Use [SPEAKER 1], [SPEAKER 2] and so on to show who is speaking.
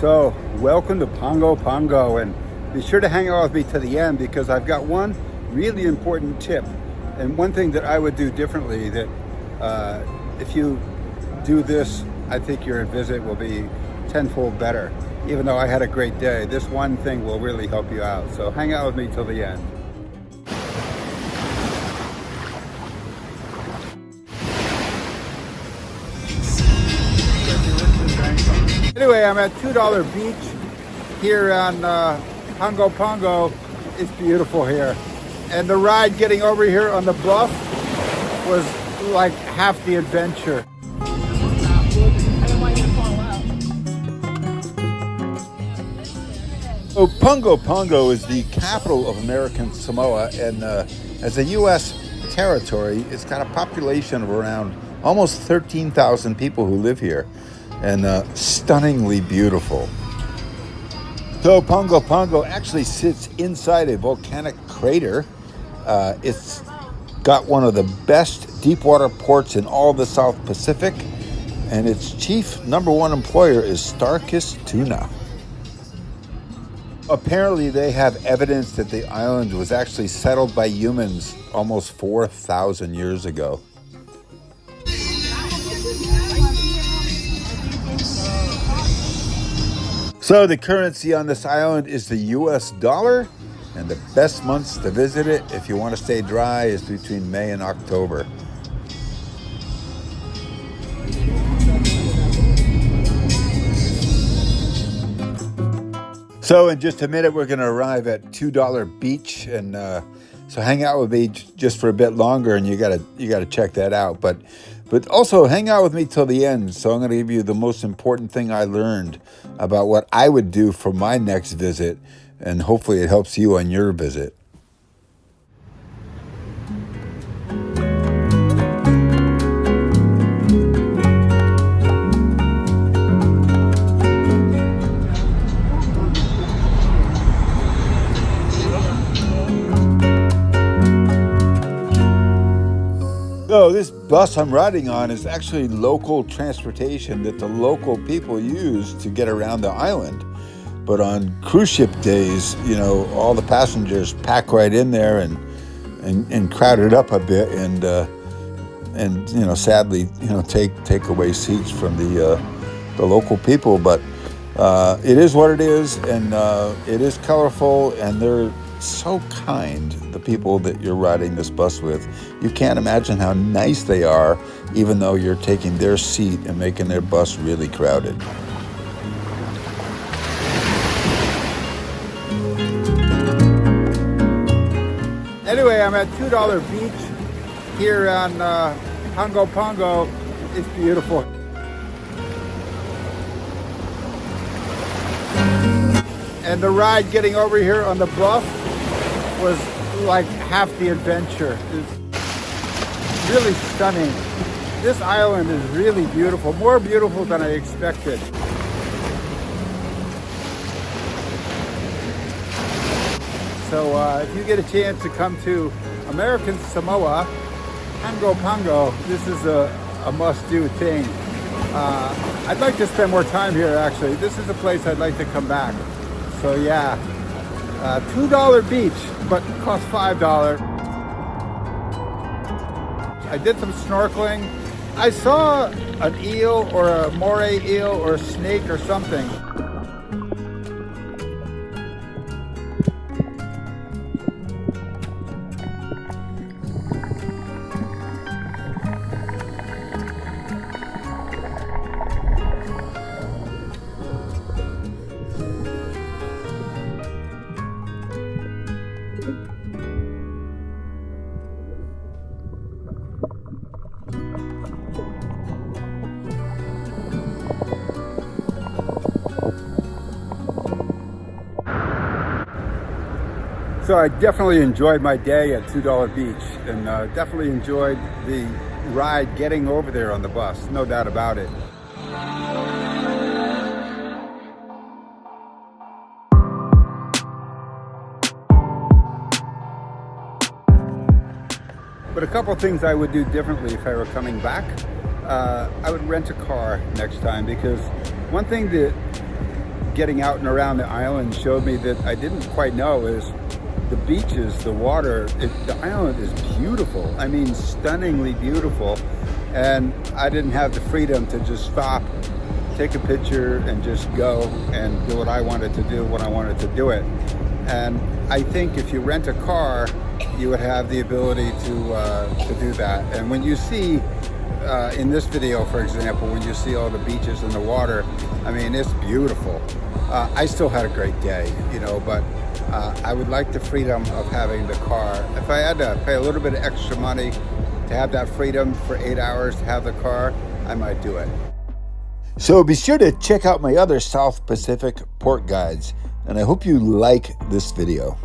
[SPEAKER 1] So, welcome to Pago Pago, and be sure to hang out with me to the end because I've got one really important tip and one thing that I would do differently that if you do this, I think your visit will be tenfold better. Even though I had a great day, this one thing will really help you out. So hang out with me till the end. Anyway, I'm at $2 Beach here on Pago Pago. It's beautiful here. And the ride getting over here on the bluff was like half the adventure. So Pago Pago is the capital of American Samoa, and as a U.S. territory, it's got a population of around almost 13,000 people who live here, and stunningly beautiful. So Pago Pago actually sits inside a volcanic crater. It's got one of the best deep water ports in all the South Pacific, and its chief #1 employer is Starkist Tuna. Apparently they have evidence that the island was actually settled by humans almost 4,000 years ago. So the currency on this island is the US dollar, and the best months to visit it if you want to stay dry is between May and October. So in just a minute, we're going to arrive at $2 Beach, and so hang out with me just for a bit longer, and you gotta check that out. But also hang out with me till the end. So I'm going to give you the most important thing I learned about what I would do for my next visit, and hopefully it helps you on your visit. So this bus I'm riding on is actually local transportation that the local people use to get around the island. But on cruise ship days, you know, all the passengers pack right in there and crowd it up a bit, and you know, sadly, you know, take away seats from the local people. But it is what it is, and it is colorful, and they're so kind, the people that you're riding this bus with. You can't imagine how nice they are, even though you're taking their seat and making their bus really crowded. Anyway, I'm at $2 Beach here on Pago Pago. It's beautiful. And the ride getting over here on the bluff was like half the adventure. It's really stunning. This island is really beautiful, more beautiful than I expected. So if you get a chance to come to American Samoa, Pago Pago, this is a must-do thing. I'd like to spend more time here, actually. This is a place I'd like to come back. So yeah, $2 Beach, but it costs $5. I did some snorkeling. I saw an eel or a moray eel or a snake or something. So I definitely enjoyed my day at $2 Beach, and definitely enjoyed the ride getting over there on the bus, no doubt about it. But a couple things I would do differently if I were coming back. I would rent a car next time, because one thing that getting out and around the island showed me that I didn't quite know is the beaches, the water, the island is beautiful. I mean, stunningly beautiful. And I didn't have the freedom to just stop, take a picture, and just go and do what I wanted to do when I wanted to do it. And I think if you rent a car, you would have the ability to do that. And when you see, in this video, for example, when you see all the beaches and the water, I mean, it's beautiful. I still had a great day, you know, but I would like the freedom of having the car. If I had to pay a little bit of extra money to have that freedom for 8 hours to have the car, I might do it. So be sure to check out my other South Pacific port guides, and I hope you like this video.